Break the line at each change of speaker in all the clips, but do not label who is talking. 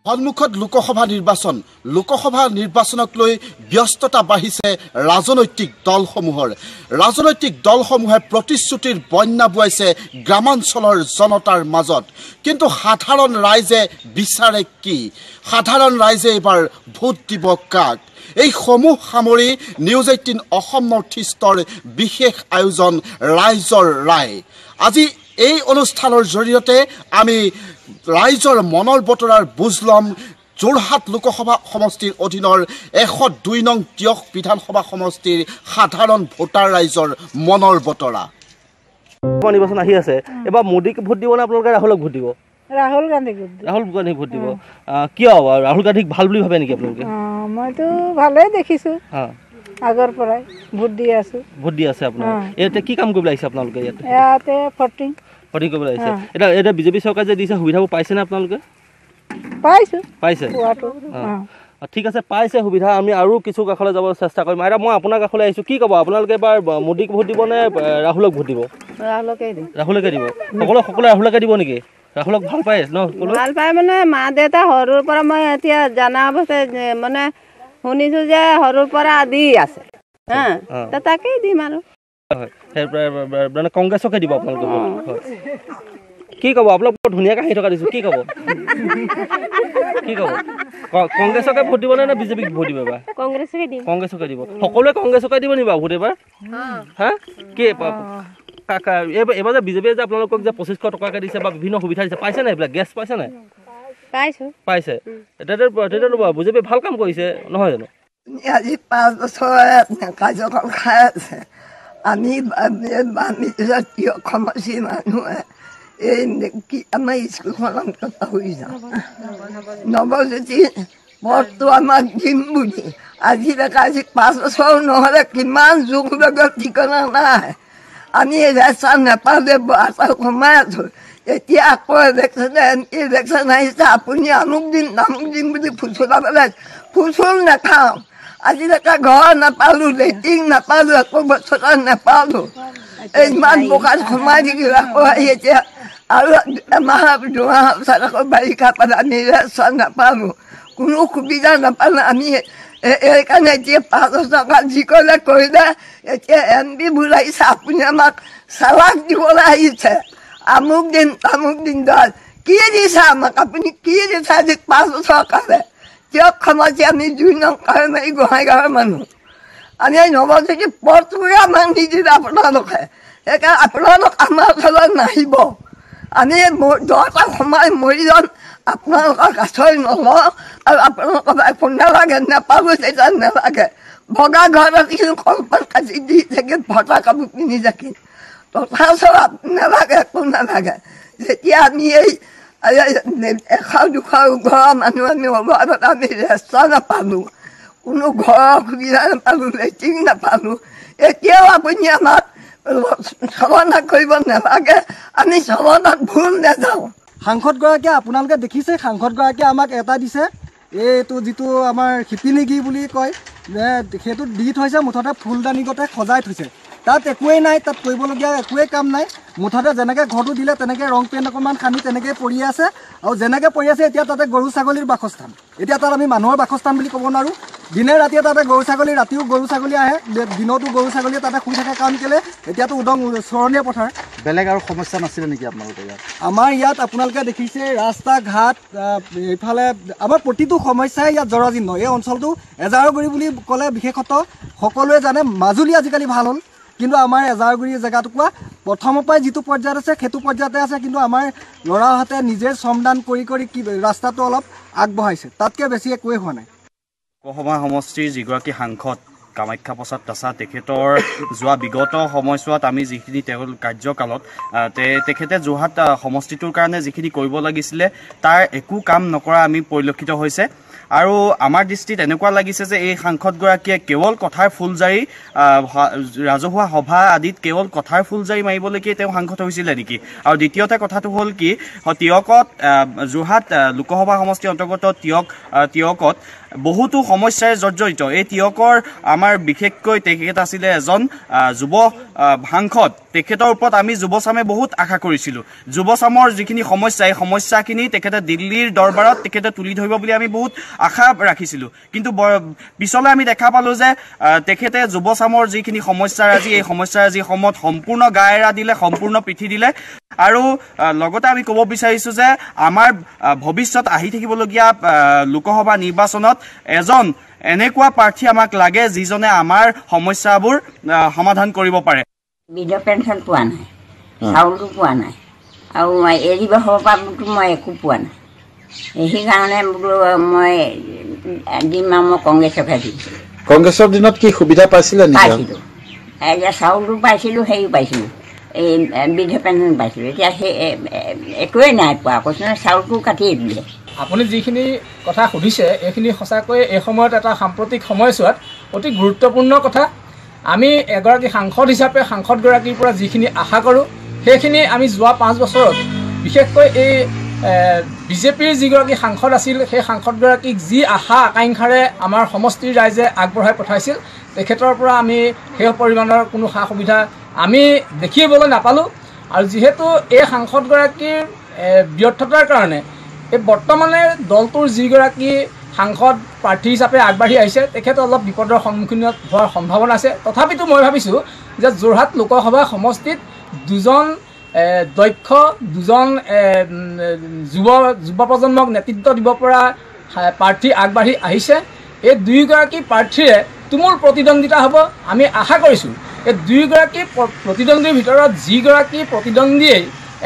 সন্মুখত লোকসভা নিৰ্বাচনক লৈ ব্যস্ততা বাঢ়িছে ৰাজনৈতিক দলসমূহে প্ৰতিশ্ৰুতিৰ বন্যা বুৱাইছে গ্ৰামাঞ্চলৰ জনতাৰ মাজত কিন্তু সাধাৰণ ৰাইজে বিচাৰে কি সাধাৰণ ৰাইজে এবাৰ ভোট দিব কাক এই সমূহ সামৰি নিউজ 18 অসম নৰ্থ ইষ্টৰ বিশেষ আয়োজন ৰাইজৰ ৰায় আজি এই অনুষ্ঠানৰ জৰিয়তে আমি ৰাইজৰ মনৰ বতৰাৰ বুজ লম যোৰহাট লোকসভা সমষ্টিৰ অধীনৰ 102 নং তিয়ক বিধানসভা সমষ্টিৰ সাধাৰণ ভোটাৰ ৰাইজৰ মনৰ বতৰা
নিৰ্বাচন আহি আছে এবাৰ মোদীক ভোট দিব না আপোনালোকে ৰাহুলক ভোট দিব
ৰাহুল গান্ধীক
ভোট দিব কিয় ৰাহুল গান্ধীক ভাল বুলি ভাবে নেকি আপোনালোকে
মইতো ভালেই দেখিছো আগৰ পৰাই ভোট দি আছে
আপোনাৰ ইয়াতে কি কাম কৰিব লাগিছে আপোনালোকে
ইয়াতে ফটিং
কৰিব লাগিছে এটা বিজেপি চৰকাৰে যে দিছে সুবিধাবোৰ পাইছে না আপোনালোকে পাইছে ঠিক আছে পাইছে সুবিধা আমি আৰু কিছু কাষলৈ যাব চেষ্টা কৰিম আইতা মই আপোনাৰ কাষলৈ আহিছোঁ কি ক'ব আপোনালোকে এবাৰ মোদীক ভোট দিব নে ৰাহুলক ভোট দিব ৰাহুলকে দিব সকলোৱে ৰাহুলকে দিব নেকি ৰাহুলক ভাল পায় ন
ভাল পায় মানে মা দেউতা সৰুৰ পৰা মই এতিয়া জানা অৱস্থাত মানে শুনিছোঁ যে সৰুৰ পৰা দি আছে তাকেই দিম আৰু
মানে কংগ্ৰেছকে দিব আপোনালোকে কি ক'ব আপোনাক বৰ ধুনীয়াকৈ হাঁহি থকা দিছোঁ কি ক'ব কংগ্ৰেছকে ভোট দিব নে বিজেপিক ভোট দিব এবাৰ কংগ্ৰেছকে দিব সকলোৱে কংগ্ৰেছকে দিব নি বাৰু ভোট এবাৰ হা কি এবাৰ যে বিজেপিয়ে যে আপোনালোকক যে 2500 টকাকৈ দিছে বা বিভিন্ন সুবিধা দিছে পাইছে নাই এইবিলাক গেছ পাইছে নাই পাইছে তেতিয়া বিজেপি ভাল কাম কৰিছে নহয় জানো
আজি 5 বছৰ কাৰ্যকাল খাই আছে আমি সমষ্টিৰ মানুহে এই আমাৰ স্কুলখন পাহৰি যাওঁ নৱজ্যোতি পথটো আমাক দিম বুলি আজিলৈকে আজি 5 বছৰ নহ'লে কিমান যুগ লগৰ ঠিকনা নাই আমি ৰেচন নেপালে সোমাই আছোঁ এতিয়া আকৌ ইলেকশ্যন আহিছে আপুনি আমুক দিম বুলি ফুচুলাবলৈ ফুচুল নাখাওঁ আজিলৈকে ঘৰ নাপালোঁ লেট্ৰিন নাপালোঁ একো বস্তু নাপালোঁ ইমান বোকাত সোমাই থাকিলোঁ আকৌ আহি এতিয়া আৰু এমাহ দুমাহ পিছত আকৌ বাৰিষা পালে আমি ৰেচন নাপালোঁ কোনো সুবিধা নাপালোঁ আমি এইকাৰণে এতিয়া 5 টকা যি কৰিলে এতিয়া MP বুলাইছে আপুনি আমাক চালাক দিবলৈ আহিছে আমুক দিন তামুক দিন দল কি দিছে আমাক আপুনি কি দিছে আজি 5 বছৰ কালে তিয়ক সমষ্টি আমি 2 নং কাৰমাৰী গোহাঁইগাঁৱৰ মানুহ আমি নৱজ্যোতি পথটোৱে আমাক নিদিলে আপোনালোকে সেইকাৰণে আপোনালোক আমাৰ ওচৰত নাহিব আমি 10টা সময় মৰি যাম আপোনালোকৰ কাছৰি নলওঁ আৰু আপোনালোকৰ ফোন নালাগে নাপালোঁ তেতিয়া নালাগে ভগা ঘৰত কিছু কলপাত কাটি দি থাকি ভটা কাপোৰ পিন্ধি থাকি তথাপিও নালাগে একো নালাগে যেতিয়া আমি এই 100-200 ঘৰৰ মানুহ আমি ওলোৱাৰ আমি ৰেচন নাপালোঁ কোনো ঘৰৰ সুবিধা নাপালোঁ লেট্ৰিন নাপালোঁ এতিয়াও আপুনি আমাক চলনা কৰিব নালাগে আমি চলনাত ভুল নাযাওঁ
সাংসদগৰাকীয়ে আপোনালোকে দেখিছে সাংসদগৰাকীয়ে আমাক এটা দিছে এইটো যিটো আমাৰ শিপিনিগি বুলি কয় সেইটো দি থৈছে মুঠতে ফুলদানিগতে সজাই থৈছে তাত একোৱেই নাই তাত কৰিবলগীয়া একোৱেই কাম নাই মুঠতে যেনেকৈ ঘৰটো দিলে তেনেকৈ ৰং পেইণ্ট অকণমান সানি তেনেকৈ পৰি আছে আৰু যেনেকৈ পৰি আছে এতিয়া তাতে গৰু ছাগলীৰ বাসস্থান এতিয়া তাত আমি মানুহৰ বাসস্থান বুলি ক'ব নোৱাৰোঁ দিনে ৰাতিয়ে তাতে গৰু ছাগলী ৰাতিও গৰু ছাগলী আহে দিনতো গৰু ছাগলীয়ে তাতে শুই থাকে কাৰণ কেলৈ এতিয়াতো উদং চৰণীয়া পথাৰ
বেলেগ আৰু সমস্যা নাছিলে নেকি আপোনালোকে ইয়াত
আমাৰ ইয়াত আপোনালোকে দেখিছে ৰাস্তা ঘাট এইফালে আমাৰ প্ৰতিটো সমস্যাই ইয়াত জৰাজীৰ্ণ এই অঞ্চলটো এজাৰগুৰি বুলি ক'লে বিশেষত সকলোৱে জানে মাজুলী আজিকালি ভাল হ'ল কিন্তু আমাৰ এজাৰগুৰি জেগাটুকুৰা প্ৰথমৰ পৰাই যিটো পৰ্যায়ত আছে সেইটো পৰ্যায়তে আছে কিন্তু আমাৰ ল'ৰাহঁতে নিজে শ্ৰমদান কৰি কি ৰাস্তাটো অলপ আগবঢ়াইছে তাতকৈ বেছি একোৱেই হোৱা নাই
লোকসভা সমষ্টিৰ যিগৰাকী সাংসদ কামাখ্যা প্ৰসাদ তাছা তেখেতৰ যোৱা বিগত সময়ছোৱাত আমি যিখিনি তেওঁৰ কাৰ্যকালত তেখেতে যোৰহাট সমষ্টিটোৰ কাৰণে যিখিনি কৰিব লাগিছিলে তাৰ একো কাম নকৰা আমি পৰিলক্ষিত হৈছে আৰু আমাৰ দৃষ্টিত এনেকুৱা লাগিছে যে এই সাংসদগৰাকীয়ে কেৱল কথাৰ ফুলজাৰি ৰাজহুৱা সভা আদিত কেৱল কথাৰ ফুলজাৰি মাৰিবলৈকে তেওঁ সাংসদ হৈছিলে নেকি আৰু দ্বিতীয়তে কথাটো হ'ল কি তিয়কত যোৰহাট লোকসভা সমষ্টিৰ অন্তৰ্গত তিয়কত বহুতো সমস্যাৰে জৰ্জৰিত এই তিয়কৰ আমাৰ বিশেষকৈ তেখেত আছিলে এজন যুৱ সাংসদ তেখেতৰ ওপৰত আমি যুৱচামে বহুত আশা কৰিছিলোঁ যুৱচামৰ যিখিনি সমস্যা এই সমস্যাখিনি তেখেতে দিল্লীৰ দৰবাৰত তেখেতে তুলি ধৰিব বুলি আমি বহুত আশা ৰাখিছিলোঁ কিন্তু পিছলৈ আমি দেখা পালোঁ যে তেখেতে যুৱচামৰ যিখিনি সমস্যাৰাজি এই সমস্যাৰাজি সময়ত সম্পূৰ্ণ গা এৰা দিলে সম্পূৰ্ণ পিঠি দিলে আৰু লগতে আমি ক'ব বিচাৰিছোঁ যে আমাৰ ভৱিষ্যত আহি থাকিবলগীয়া লোকসভা নিৰ্বাচনত এজন এনেকুৱা প্ৰাৰ্থী আমাক লাগে যিজনে আমাৰ সমস্যাবোৰ সমাধান কৰিব পাৰে
বৃদ্ধ পেঞ্চন পোৱা নাই চাউলটো পোৱা নাই আৰু এৰিব সভাটো মই একো পোৱা নাই সেইকাৰণে বোলো মই দিম মই কংগ্ৰেছকে দিছোঁ
কংগ্ৰেছৰ দিনত কি সুবিধা পাইছিলে নেকি
পাইছিলোঁ এতিয়া চাউলটো পাইছিলোঁ হেৰিও পাইছিলোঁ এই বৃদ্ধ পেঞ্চন পাইছিলোঁ এতিয়া সেই একোৱেই নাই পোৱা কৈছোঁ নহয় চাউলটো কাটিয়ে দিলে
আপুনি যিখিনি কথা সুধিছে এইখিনি সঁচাকৈ এই সময়ত এটা সাম্প্ৰতিক সময়ছোৱাত অতি গুৰুত্বপূৰ্ণ কথা আমি এগৰাকী সাংসদ হিচাপে সাংসদগৰাকীৰ পৰা যিখিনি আশা কৰোঁ সেইখিনি আমি যোৱা 5 বছৰত বিশেষকৈ এই বিজেপিৰ যিগৰাকী সাংসদ আছিল সেই সাংসদগৰাকীক যি আশা আকাংক্ষাৰে আমাৰ সমষ্টিৰ ৰাইজে আগবঢ়াই পঠাইছিল তেখেতৰ পৰা আমি সেই পৰিমাণৰ কোনো সা সুবিধা আমি দেখিবলৈ নাপালোঁ আৰু যিহেতু এই সাংসদগৰাকীৰ ব্যৰ্থতাৰ কাৰণে এই বৰ্তমানে দলটোৰ যিগৰাকী সাংসদ প্ৰাৰ্থী হিচাপে আগবাঢ়ি আহিছে তেখেত অলপ বিপদৰ সন্মুখীন হোৱাৰ সম্ভাৱনা আছে তথাপিতো মই ভাবিছোঁ যে যোৰহাট লোকসভা সমষ্টিত দুজন দক্ষ দুজন যুৱ প্ৰজন্মক নেতৃত্ব দিব পৰা প্ৰাৰ্থী আগবাঢ়ি আহিছে এই দুয়োগৰাকী প্ৰাৰ্থীৰে তুমুল প্ৰতিদ্বন্দ্বিতা হ'ব আমি আশা কৰিছোঁ এই দুয়োগৰাকী প্ৰতিদ্বন্দ্বীৰ ভিতৰত যিগৰাকী প্ৰতিদ্বন্দ্বীয়ে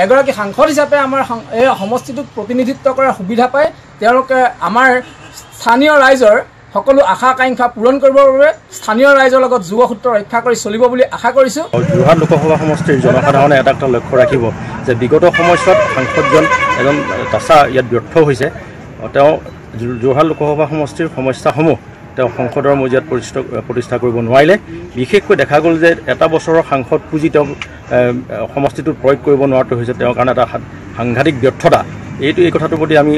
এগৰাকী সাংসদ হিচাপে আমাৰ এই সমষ্টিটোক প্ৰতিনিধিত্ব কৰাৰ সুবিধা পায় তেওঁলোকে আমাৰ স্থানীয় ৰাইজৰ সকলো আশা আকাংক্ষা পূৰণ কৰিবৰ বাবে স্থানীয় ৰাইজৰ লগত যোগসূত্ৰ ৰক্ষা কৰি চলিব বুলি আশা কৰিছোঁ
যোৰহাট লোকসভা সমষ্টিৰ জনসাধাৰণে এটা লক্ষ্য ৰাখিব যে বিগত সময়ছোৱাত সাংসদজন এজন তাছা ইয়াত ব্যৰ্থ হৈছে তেওঁ যোৰহাট লোকসভা সমষ্টিৰ সমস্যাসমূহ তেওঁ সংসদৰ মজিয়াত প্ৰতিষ্ঠা কৰিব নোৱাৰিলে বিশেষকৈ দেখা গ'ল যে এটা বছৰৰ সাংসদ পুঁজি তেওঁ সমষ্টিটোত প্ৰয়োগ কৰিব নোৱাৰাটো হৈছে তেওঁৰ কাৰণে এটা সাংঘাতিক ব্যৰ্থতা এই কথাটোৰ প্ৰতি আমি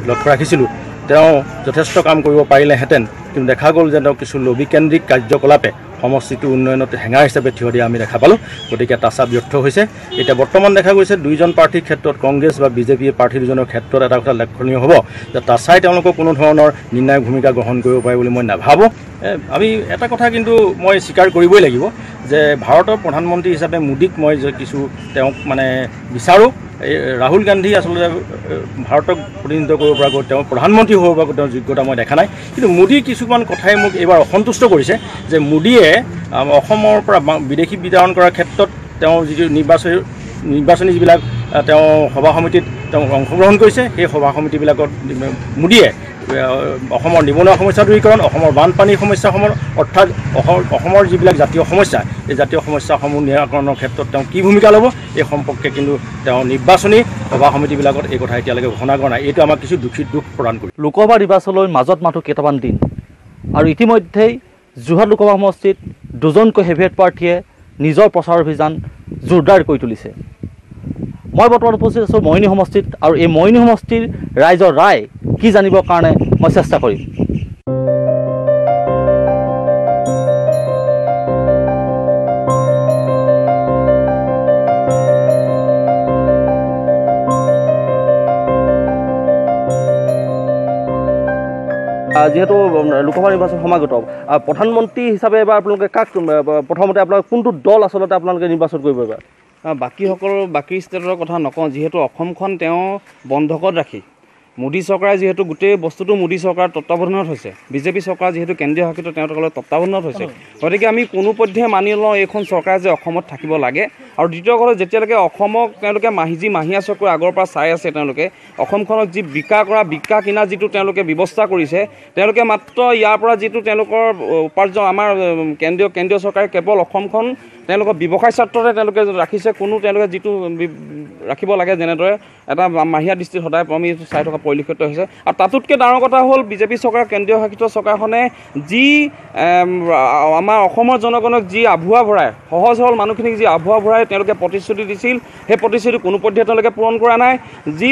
লক্ষ্য ৰাখিছিলোঁ তেওঁ যথেষ্ট কাম কৰিব পাৰিলেহেঁতেন কিন্তু দেখা গ'ল যে তেওঁ কিছু লবিকেন্দ্ৰিক কাৰ্যকলাপে সমষ্টিটোৰ উন্নয়নত হেঙাৰ হিচাপে থিয় দিয়া আমি দেখা পালোঁ গতিকে তাছা ব্যৰ্থ হৈছে এতিয়া বৰ্তমান দেখা গৈছে দুইজন প্ৰাৰ্থীৰ ক্ষেত্ৰত কংগ্ৰেছ বা বিজেপি প্ৰাৰ্থী দুজনৰ ক্ষেত্ৰত এটা কথা লক্ষণীয় হ'ব যে তাছাই তেওঁলোকক কোনো ধৰণৰ নিৰ্ণায়ক ভূমিকা গ্ৰহণ কৰিব পাৰে বুলি মই নাভাবোঁ আমি এটা কথা কিন্তু মই স্বীকাৰ কৰিবই লাগিব যে ভাৰতৰ প্ৰধানমন্ত্ৰী হিচাপে মোদীক মই কিছু তেওঁক মানে বিচাৰোঁ ৰাহুল গান্ধী আচলতে ভাৰতক প্ৰতিনিধিত্ব কৰিব পৰাকৈ তেওঁ প্ৰধানমন্ত্ৰী হ'ব পৰাকৈ তেওঁৰ যোগ্যতা মই দেখা নাই কিন্তু মোদীৰ কিছুমান কথাই মোক এইবাৰ অসন্তুষ্ট কৰিছে যে মোদীয়ে অসমৰ পৰা বিদেশী বিতৰণ কৰাৰ ক্ষেত্ৰত তেওঁ যিটো নিৰ্বাচনী যিবিলাক তেওঁ সভা সমিতিত তেওঁ অংশগ্ৰহণ কৰিছে সেই সভা সমিতিবিলাকত মোদীয়ে অসমৰ নিবনুৱা সমস্যা দূৰীকৰণ অসমৰ বানপানীৰ সমস্যাসমূহ অৰ্থাৎ অসমৰ যিবিলাক জাতীয় সমস্যা এই জাতীয় সমস্যাসমূহ নিৰাকৰণৰ ক্ষেত্ৰত তেওঁ কি ভূমিকা ল'ব এই সম্পৰ্কে কিন্তু তেওঁ নিৰ্বাচনী সভা সমিতিবিলাকত এই কথা এতিয়ালৈকে ঘোষণা কৰা নাই এইটো আমাক কিছু দুখ প্ৰদান কৰি লোকসভা নিৰ্বাচনলৈ মাজত মাথো কেইটামান দিন আৰু ইতিমধ্যেই যোৰহাট লোকসভা সমষ্টিত দুজনকৈ হেভিৱেট প্ৰাৰ্থীয়ে নিজৰ প্ৰচাৰ অভিযান জোৰদাৰ কৰি তুলিছে মই বৰ্তমান উপস্থিত আছোঁ মইনী সমষ্টিত আৰু এই মইনী সমষ্টিৰ ৰাইজৰ ৰায় কি জানিবৰ কাৰণে মই চেষ্টা কৰিম যিহেতু লোকসভা নিৰ্বাচন সমাগত প্ৰধানমন্ত্ৰী হিচাপে এবাৰ আপোনালোকে কাক প্ৰথমতে আপোনালোকে কোনটো দল আচলতে আপোনালোকে নিৰ্বাচন কৰিব এবাৰ
বাকী ষ্টেটৰ কথা নকওঁ যিহেতু অসমখন তেওঁ বন্ধকত ৰাখি মোদী চৰকাৰে যিহেতু গোটেই বস্তুটো মোদী চৰকাৰৰ তত্বাৱধানত হৈছে বিজেপি চৰকাৰ যিহেতু কেন্দ্ৰীয় শাসিত তেওঁলোকৰ তত্বাৱধানত হৈছে গতিকে আমি কোনো পধ্যে মানি লওঁ এইখন চৰকাৰে যে অসমত থাকিব লাগে আৰু দ্বিতীয় কথা যেতিয়ালৈকে অসমক তেওঁলোকে মাহীয়া চকুৰ আগৰ পৰা চাই আছে তেওঁলোকে অসমখনক যি বিকা কিনা যিটো তেওঁলোকে ব্যৱস্থা কৰিছে তেওঁলোকে মাত্ৰ ইয়াৰ পৰা যিটো তেওঁলোকৰ উপাৰ্জন আমাৰ কেন্দ্ৰীয় চৰকাৰে কেৱল অসমখন তেওঁলোকৰ ব্যৱসায় স্বাৰ্থতে তেওঁলোকে ৰাখিছে কোনো তেওঁলোকে যিটো ৰাখিব লাগে যেনেদৰে এটা মাহীয়া দৃষ্টিত সদায় আমি চাই থকা
পৰিলক্ষিত হৈছে। আৰু তাতোতকৈ ডাঙৰ কথা হ'ল বিজেপি চৰকাৰ, কেন্দ্ৰীয় শাসিত চৰকাৰখনে যি আমাৰ অসমৰ জনগণক যি আভুৱা ভৰাই, সহজ সৰল মানুহখিনিক যি আভুৱা ভৰাই তেওঁলোকে প্ৰতিশ্ৰুতি দিছিল, সেই প্ৰতিশ্ৰুতি কোনোপধ্যে তেওঁলোকে পূৰণ কৰা নাই। যি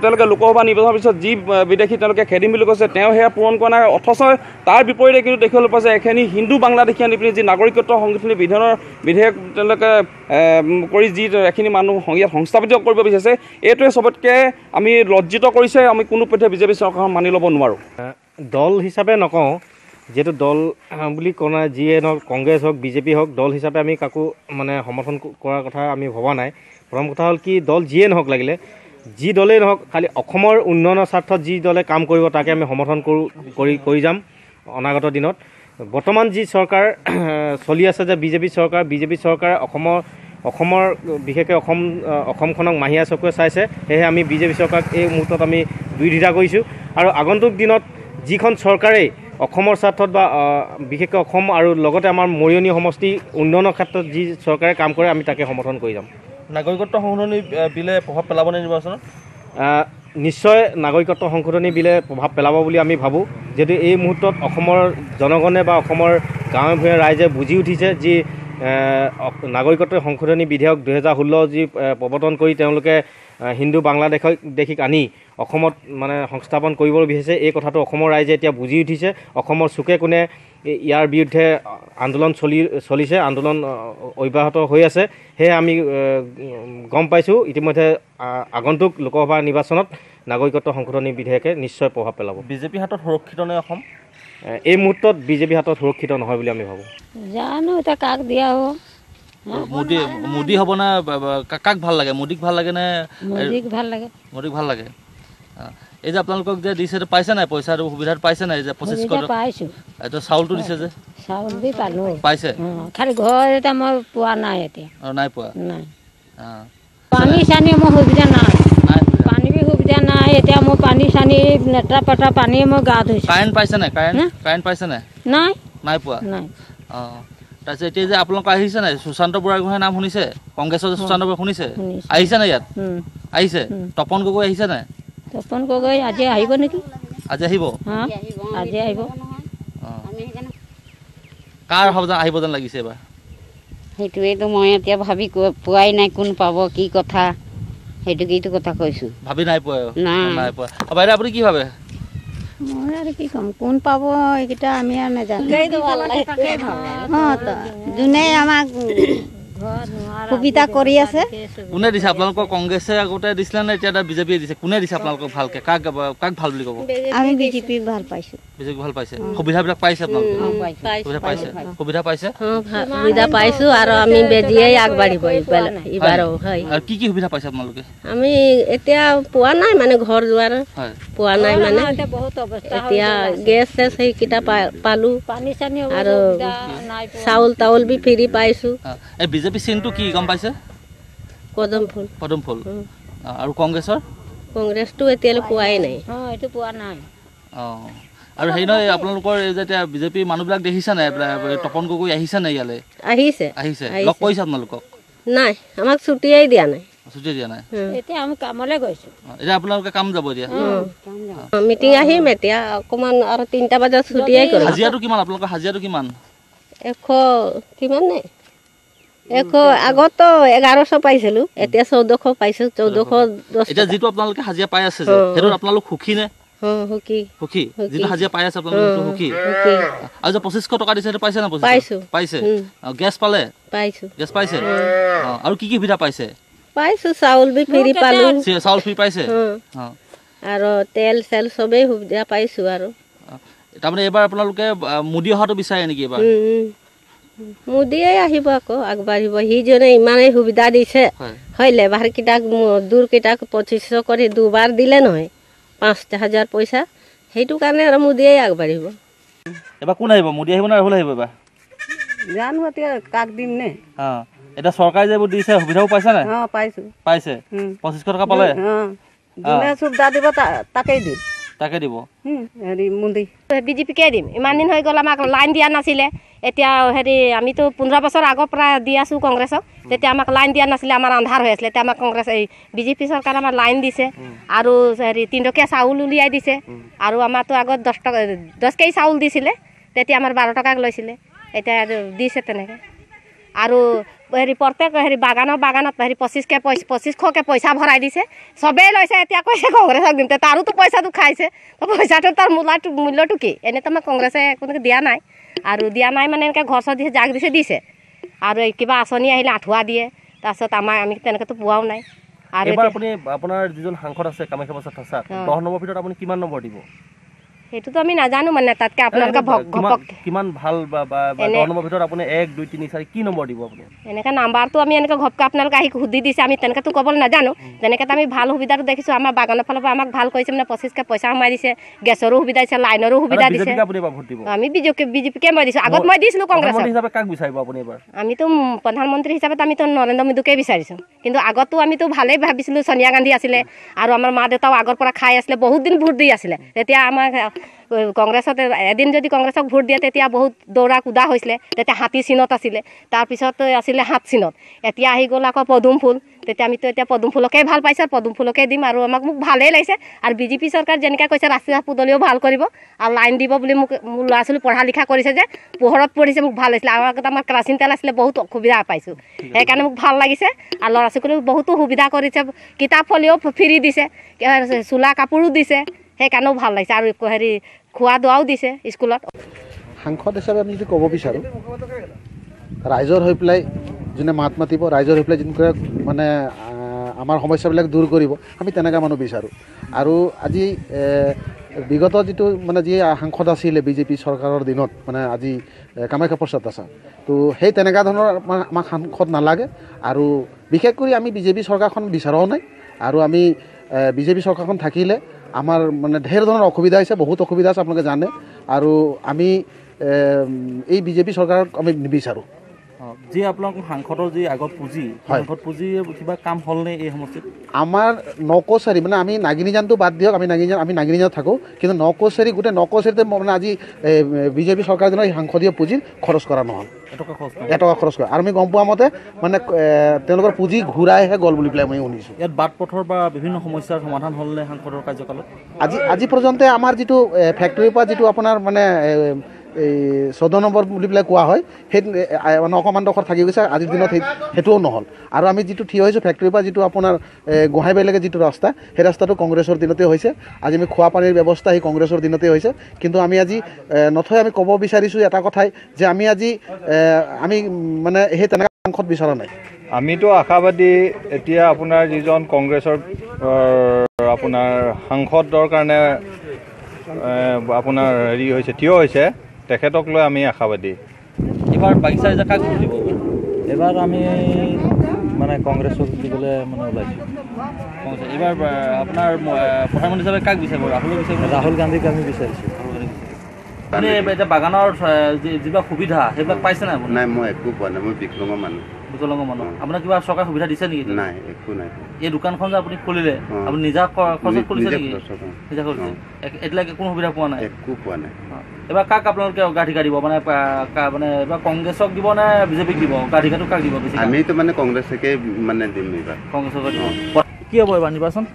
তেওঁলোকে লোকসভা নিৰ্বাচনৰ পিছত যি বিদেশী তেওঁলোকে খেদিম বুলি কৈছে, তেওঁ সেয়া পূৰণ কৰা নাই। অথচ তাৰ বিপৰীতে কিন্তু দেখিবলৈ পোৱা যায় এখিনি হিন্দু বাংলাদেশী আনি পিনি যি নাগৰিকত্ব সংশোধনী বিধেয়ক তেওঁলোকে কৰি যি এখিনি মানুহ ইয়াত সংস্থাপিত কৰিব বিচাৰিছে, এইটোৱে চবতকৈ আমি লজ্জিত কৰিছে। আমি কোনোপধ্যে বিজেপি চৰকাৰখন মানি ল'ব নোৱাৰোঁ।
দল হিচাপে নকওঁ, যিহেতু দল বুলি কোৱা নাই, যিয়ে নহওক কংগ্ৰেছ হওক বিজেপি হওক, দল হিচাপে আমি কাকো মানে সমৰ্থন কৰাৰ কথা আমি ভবা নাই। প্ৰথম কথা হ'ল কি, দল যিয়ে নহওক, লাগিলে যি দলেই নহওক, খালি অসমৰ উন্নয়নৰ স্বাৰ্থত যি দলে কাম কৰিব তাকে আমি সমৰ্থন কৰি যাম অনাগত দিনত। বৰ্তমান যি চৰকাৰ চলি আছে যে বিজেপি চৰকাৰ অসমৰ বিশেষকৈ অসমখনক মাহীয়া চকুৱে চাইছে। সেয়েহে আমি বিজেপি চৰকাৰক এই মুহূৰ্তত আমি বিৰোধিতা কৰিছোঁ। আৰু আগন্তুক দিনত যিখন চৰকাৰেই অসমৰ স্বাৰ্থত বা বিশেষকৈ অসম আৰু লগতে আমাৰ মৰিয়নি সমষ্টি উন্নয়নৰ ক্ষেত্ৰত যি চৰকাৰে কাম কৰে আমি তাকে সমৰ্থন কৰি যাম।
নাগৰিকত্ব সংশোধনী বিলে প্ৰভাৱ পেলাবনে নিৰ্বাচনত?
নিশ্চয় নাগৰিকত্ব সংশোধনী বিলে প্ৰভাৱ পেলাব বুলি আমি ভাবোঁ। যিহেতু এই মুহূৰ্তত অসমৰ জনগণে বা অসমৰ গাঁৱে ভূঞে ৰাইজে বুজি উঠিছে যি নাগৰিকত্ব সংশোধনী বিধেয়ক 2016 যি প্ৰৱৰ্তন কৰি তেওঁলোকে হিন্দু বাংলাদেশীক আনি অসমত মানে সংস্থাপন কৰিবলৈ বিচাৰিছে, এই কথাটো অসমৰ ৰাইজে এতিয়া বুজি উঠিছে। অসমৰ চুকে কোণে ইয়াৰ বিৰুদ্ধে আন্দোলন চলিছে, আন্দোলন অব্যাহত হৈ আছে। সেয়ে আমি গম পাইছোঁ ইতিমধ্যে আগন্তুক লোকসভা নিৰ্বাচনত নাগৰিকত্ব সংশোধনী বিধেয়কে নিশ্চয় প্ৰভাৱ পেলাব।
বিজেপিৰ হাতত সুৰক্ষিত নে অসম?
এই মুহূৰ্তত বিজেপিৰ হাতত সুৰক্ষিত নহয় বুলি আমি ভাবোঁ।
জানো এতিয়া কাক দিয়া হ'ব।
মোদী হ'ব না কাক ভাল লাগে? মোদীক ভাল লাগে নে?
মোদীক ভাল লাগে।
মোদীক ভাল লাগে। এই যে আপোনালোকক যে দিছে পাইছে নাই? পইচাটো সুবিধাটো পাইছে নাই? যে 25
পাইছোঁ।
এইটো চাউলটো দিছে যে
চাউল দি পালোঁ।
পাইছে?
খালি ঘৰ এতিয়া মই পোৱা নাই এতিয়া।
নাই পোৱা?
নাই। পানী চানী মোৰ সুবিধা নাই। পানী সুবিধা নাই। এতিয়া মোৰ পানী চানী লেতেৰা পেতেৰা পানী মই গা ধুইছোঁ।
কাৰেণ্ট পাইছে নাই? কাৰেণ্ট পাইছে নাই?
নাই।
নাই পোৱা?
নাই।
তাৰপিছত এতিয়া যে আপোনালোক আহিছে নাই? সুশান্ত বুঢ়াগোহাঁইৰ নাম শুনিছে? কংগ্ৰেছৰ সুশান্ত বুঢ়া শুনিছে? আহিছে নাই ইয়াত? আহিছে। তপন গগৈ আহিছে নাই?
তপন গগৈ আজি আহিব নেকি?
আজি আহিব?
আজি আহিব।
কাৰ আহিব যেন লাগিছে এবাৰ?
সেইটোৱেতো মই এতিয়া ভাবি পোৱাই নাই কোন পাব কি কথা। সেইটো কথা কৈছোঁ।
ভাবি নাই পোৱা?
নাই
পোৱা। বাইদেউ আপুনি কি ভাবে?
মই আৰু কি ক'ম, কোন পাব এইকেইটা আমি আৰু নাজানো। যোনে আমাক সুবিধা কৰি আছে।
কোনে দিছে আপোনালোকক? কংগ্ৰেছে আগতে দিছিলে নে এতিয়া বিজেপিয়ে দিছে? কোনে দিছে আপোনালোকক ভালকে? কাক ভাল বুলি ক'ব?
আমি বিজেপি ভাল পাইছোঁ।
বিজেপি ভাল পাইছে? সুবিধাবিলাক পাইছে আপোনালোকে? সুবিধা পাইছে?
সুবিধা পাইছোঁ আৰু আমি বেজিয়েই আগবাঢ়িব এইবাৰো। হয়।
আৰু কি সুবিধা পাইছে আপোনালোকে?
আমি এতিয়া পোৱা নাই মানে ঘৰ দুৱাৰ পোৱা নাই মানে। এতিয়া গেছ চেছ সেইকেইটা পালোঁ আৰু চাউল তাউল বি ফ্ৰী পাইছোঁ।
বিজেপি চিনটো কি গম পাইছে?
পদম ফুল।
আৰু কংগ্ৰেছৰ?
কংগ্ৰেছটো এতিয়ালৈ পোৱাই নাই। এইটো পোৱা নাই।
আৰু হেৰি নহয়, আপোনালোকৰ যেতিয়া বিজেপি মানুহবিলাক দেখিছে নাই? তপন গগৈ আহিছে নাই ইয়ালৈ? আহিছে। লগ কৰিছে আপোনালোকক?
নাই, আমাক ছুটিয়েই দিয়া নাই।
ছুটি দিয়া নাই?
এতিয়া আমি কামলৈ গৈছোঁ।
এতিয়া আপোনালোকে কাম যাব এতিয়া?
মিটিং আহিম এতিয়া অকণমান আৰু 3টা বজাত ছুটিয়েই কৰিম।
হাজিৰাটো কিমান আপোনালোকৰ? হাজিৰাটো কিমান?
100 কিমান নে? আগতো 1100 পাইছিলোঁ, এতিয়া 1400 পাইছোঁ। 1410।
এতিয়া যিটো আপোনালোকে হাজিৰা পাই আছে যে সেইটোত আপোনালোক সুখী নে? সুখী। যিটো হাজিৰা পাই আছে আপোনালোক সুখী? আৰু যে 2500 টকা দিছে সেইটো পাইছে না? পাইছে। গেছ পালে? গেছ পাইছে। আৰু কি সুবিধা পাইছে?
পাইছোঁ। চাউল বি ফ্ৰী পালোঁ।
চাউল ফ্ৰী পাইছে?
আৰু তেল চেল চবেই সুবিধা পাইছোঁ। আৰু
তাৰমানে এইবাৰ আপোনালোকে মোদী অহাটো বিচাৰে নেকি এইবাৰ?
মোদীয়ে আহিব আকৌ আগবাঢ়িব। সিজনে ইমানেই সুবিধা দিছে। হয়, লেবাৰকেইটাক মজদুৰকেইটাক 2500 কৰি দুবাৰ দিলে নহয়, 5000 পইচা। সেইটো কাৰণে আৰু মোদীয়ে আগবাঢ়িব।
এবাৰ কোন আহিব? মোদী আহিব নে ৰাহুল আহিব এবাৰ?
জানো এতিয়া কাক দিম নে।
এতিয়া চৰকাৰে যে এইবোৰ দিছে সুবিধাও পাইছে নাই?
পাইছোঁ।
পাইছে? 2500 টকা পালে?
যোনে সুবিধা দিব তাকেই দিম।
তাকে দিব
হেৰি মুন্দি বিজেপিকে দিম। ইমান দিন হৈ গ'ল আমাক লাইন দিয়া নাছিলে। এতিয়া হেৰি আমিতো 15 বছৰ আগৰ পৰা দি আছোঁ কংগ্ৰেছক। তেতিয়া আমাক লাইন দিয়া নাছিলে, আমাৰ আন্ধাৰ হৈ আছিলে। এতিয়া আমাক কংগ্ৰেছ এই বিজেপি চৰকাৰে আমাৰ লাইন দিছে আৰু হেৰি 3 টকীয়া চাউল উলিয়াই দিছে। আৰু আমাৰতো আগত 10 কেজি চাউল দিছিলে, তেতিয়া আমাৰ 12 টকাক লৈছিলে। এতিয়া দিছে তেনেকৈ। আৰু হেৰি প্ৰত্যেক হেৰি বাগানত হেৰি 2500কে পইচা ভৰাই দিছে। চবেই লৈছে, এতিয়া কৈছে কংগ্ৰেছক দিম। তাৰোতো পইচাটো খাইছে, পইচাটো তাৰ মূল্যটো কি? এনেতো আমাক কংগ্ৰেছে কোনো দিয়া নাই। আৰু দিয়া নাই মানে এনেকৈ ঘৰ চৰ দিছে, জাক দিছে দিছে। আৰু কিবা আঁচনি আহিলে আঁঠুৱা দিয়ে। তাৰপিছত আমি তেনেকৈতো পোৱাও নাই। আৰু
এবাৰ আপুনি আপোনাৰ যিজন সাংসদ আছে কামাখ্যা প্ৰসাদ ঠাছাক 10 নম্বৰ ভিতৰত আপুনি কিমান নম্বৰ দিব?
সেইটোতো আমি নাজানো মানে, তাতকৈ আপোনালোকে
কিমান ভাল বা 10 নম্বৰ ভিতৰত আপুনি 1 2 3 4 কি নম্বৰ দিব আপুনি?
এনেকৈ নাম্বাৰটো আমি এনেকৈ ঘপকৈ আপোনালোকে আহি সুধি দিছে, আমি তেনেকৈতো ক'বলৈ নাজানো। যেনেকৈ আমি ভাল সুবিধাটো দেখিছোঁ, আমাৰ বাগানৰ ফালৰ পৰা আমাক ভাল কৰিছে মানে 25কে পইচা সোমাই দিছে, গেছৰো সুবিধা দিছে, লাইনৰো সুবিধা দিছে। আমি বিজেপিকে মই দিছোঁ। আগত মই দিছিলোঁ কংগ্ৰেছক।
কাক বিচাৰিব আপুনি এবাৰ?
আমিতো প্ৰধানমন্ত্ৰী হিচাপে আমিতো নৰেন্দ্ৰ মোদীকে বিচাৰিছোঁ। কিন্তু আগতো আমিতো ভালেই ভাবিছিলোঁ, সোনিয়া গান্ধী আছিলে আৰু আমাৰ মা দেউতাও আগৰ পৰা খাই আছিলে, বহুত দিন ভোট দি আছিলে। তেতিয়া আমাক কংগ্ৰেছত এদিন যদি কংগ্ৰেছক ভোট দিয়ে তেতিয়া বহুত দৌৰা কুদা হৈছিলে। তেতিয়া হাতী চিনত আছিলে, তাৰপিছত আছিলে 7 চিনত। এতিয়া আহি গ'ল আকৌ পদুম ফুল। তেতিয়া আমিতো এতিয়া পদুম ফুলকে ভাল পাইছোঁ, পদুম ফুলকে দিম। আৰু মোক ভালেই লাগিছে। আৰু বিজেপি চৰকাৰ যেনেকৈ কৈছে ৰাস্তা পদূলিও ভাল কৰিব আৰু লাইন দিব বুলি মোৰ ল'ৰা ছোৱালী পঢ়া লিখা কৰিছে যে, পোহৰত পঢ়িছে, মোক ভাল লাগিছিলে। আৰু আগতে আমাৰ কেৰাচিন তেল আছিলে, বহুত অসুবিধা পাইছোঁ। সেইকাৰণে মোক ভাল লাগিছে। আৰু ল'ৰা ছোৱালীও বহুতো সুবিধা কৰিছে, কিতাপ ফলিও ফ্ৰী দিছে, চোলা কাপোৰো দিছে। সেইকাৰণেও ভাল লাগিছে। আৰু হেৰি খোৱা দোৱাও দিছে স্কুলত।
সাংসদ হিচাপে আমি যদি ক'ব বিচাৰোঁ, ৰাইজৰ হৈ পেলাই যোনে মাত মাতিব, ৰাইজৰ হৈ পেলাই যোনকৈ মানে আমাৰ সমস্যাবিলাক দূৰ কৰিব, আমি তেনেকুৱা মানুহ বিচাৰোঁ। আৰু আজি বিগত যিটো মানে যি সাংসদ আছিলে বিজেপি চৰকাৰৰ দিনত, মানে আজি কামাখ্যা প্ৰসাদ ঠাছাক, তো সেই তেনেকুৱা ধৰণৰ আমাক সাংসদ নালাগে। আৰু বিশেষ কৰি আমি বিজেপি চৰকাৰখন বিচৰাও নাই। আৰু আমি বিজেপি চৰকাৰখন থাকিলে আমাৰ মানে ঢেৰ ধৰণৰ অসুবিধা হৈছে, বহুত অসুবিধা আছে, আপোনালোকে জানে। আৰু আমি এই বিজেপি চৰকাৰক আমি নিবিচাৰোঁ।
যি আপোনালোকৰ সাংসদৰ যি আগত পুঁজি, সাংসদ পুঁজিৰ কিবা কাম হ'লনে এই সমষ্টিত? আমাৰ
নকচাৰী মানে আমি নাগিনীজানটো বাদ দিয়ক, আমি নাগিনীজানত থাকোঁ, কিন্তু নকচাৰী গোটেই নকচাৰীতে মানে আজি বিজেপি চৰকাৰৰ দিনৰ এই সাংসদীয় পুঁজিৰ খৰচ কৰা নহ'ল, এটকা খৰচ কৰা। আৰু আমি গম পোৱা মতে মানে তেওঁলোকৰ পুঁজি ঘূৰাইহে গ'ল বুলি পেলাই মই শুনিছোঁ।
ইয়াত বাট পথৰ বা বিভিন্ন সমস্যাৰ সমাধান হ'লনে সাংসদৰ কাৰ্যকালত?
আজি পৰ্যন্ত আমাৰ যিটো ফেক্টৰীৰ পৰা যিটো আপোনাৰ মানে এই 14 নম্বৰ বুলি পেলাই কোৱা হয়, সেই মানে অকণমান ডোখৰ থাকি গৈছে, আজিৰ দিনত সেইটোও নহ'ল। আৰু আমি যিটো থিয় হৈছোঁ ফেক্টৰীৰ পৰা যিটো আপোনাৰ গোহাঁইবাৰীলৈকে যিটো ৰাস্তা, সেই ৰাস্তাটো কংগ্ৰেছৰ দিনতে হৈছে। আজি আমি খোৱা পানীৰ ব্যৱস্থা সেই কংগ্ৰেছৰ দিনতে হৈছে। কিন্তু আমি আজি নথৈ আমি ক'ব বিচাৰিছোঁ এটা কথাই যে আমি আজি আমি মানে সেই তেনেকুৱা সাংসদ বিচৰা নাই।
আমিতো আশাবাদী এতিয়া আপোনাৰ যিজন কংগ্ৰেছৰ আপোনাৰ সাংসদৰ কাৰণে আপোনাৰ হেৰি হৈছে, থিয় হৈছে, তেখেতক লৈ আমি আশাবাদী।
এইবাৰ বাগিচা কাক ভোট দিব?
এবাৰ আমি মানে কংগ্ৰেছক দিবলৈ মানে ওলাইছোঁ।
এইবাৰ আপোনাৰ প্ৰধানমন্ত্ৰী হিচাপে কাক বিচাৰিব? ৰাহুলক বিচাৰিব?
ৰাহুল গান্ধীক আমি বিচাৰিছোঁ।
মানে এতিয়া বাগানৰ যিবিলাক সুবিধা সেইবিলাক পাইছে নাই?
নাই, মই একো পোৱা নাই। মই বিকলাংগ মানুহ।
বিকলাংগ মানুহ। আপোনাক কিবা চৰকাৰে সুবিধা দিছে নেকি?
নাই, একো নাই।
এই দোকানখন যে আপুনি খুলিলে, আপুনি নিজা খৰচত খুলিছে নেকি? নিজা খুলিছে। এতিয়ালৈকে কোনো সুবিধা পোৱা নাই?
একো পোৱা নাই।
এবাৰ কাক আপোনালোকে অগ্ৰাধিকাৰ দিব? মানে এবাৰ কংগ্ৰেছক দিব নে বিজেপিক দিব? অগ্ৰাধিকাৰটো কাক দিব?
আমিতো মানে কংগ্ৰেছকে মানে দিম এইবাৰ।
কংগ্ৰেছক দিব। কি হ'ব এইবাৰ নিৰ্বাচন?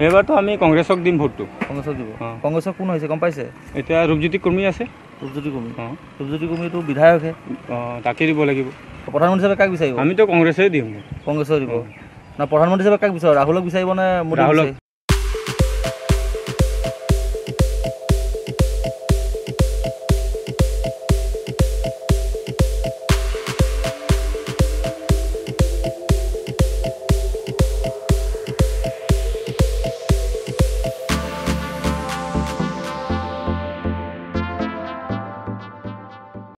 এইবাৰতো আমি কংগ্ৰেছক দিম ভোটটো।
কংগ্ৰেছক দিব। কংগ্ৰেছক কোন হৈছে গম পাইছে?
এতিয়া ৰূপজ্যোতি কুৰ্মী আছে।
ৰূপজ্যোতি কুৰ্মী? ৰূপজ্যোতি কুৰ্মীটো বিধায়কহে।
তাকে দিব লাগিব।
প্ৰধানমন্ত্ৰী হিচাপে কাক বিচাৰিব?
আমিতো কংগ্ৰেছেই দিম।
কংগ্ৰেছক দিব না? প্ৰধানমন্ত্ৰী হিচাপে কাক বিচাৰিব? ৰাহুলক বিচাৰিব নে মোদীক?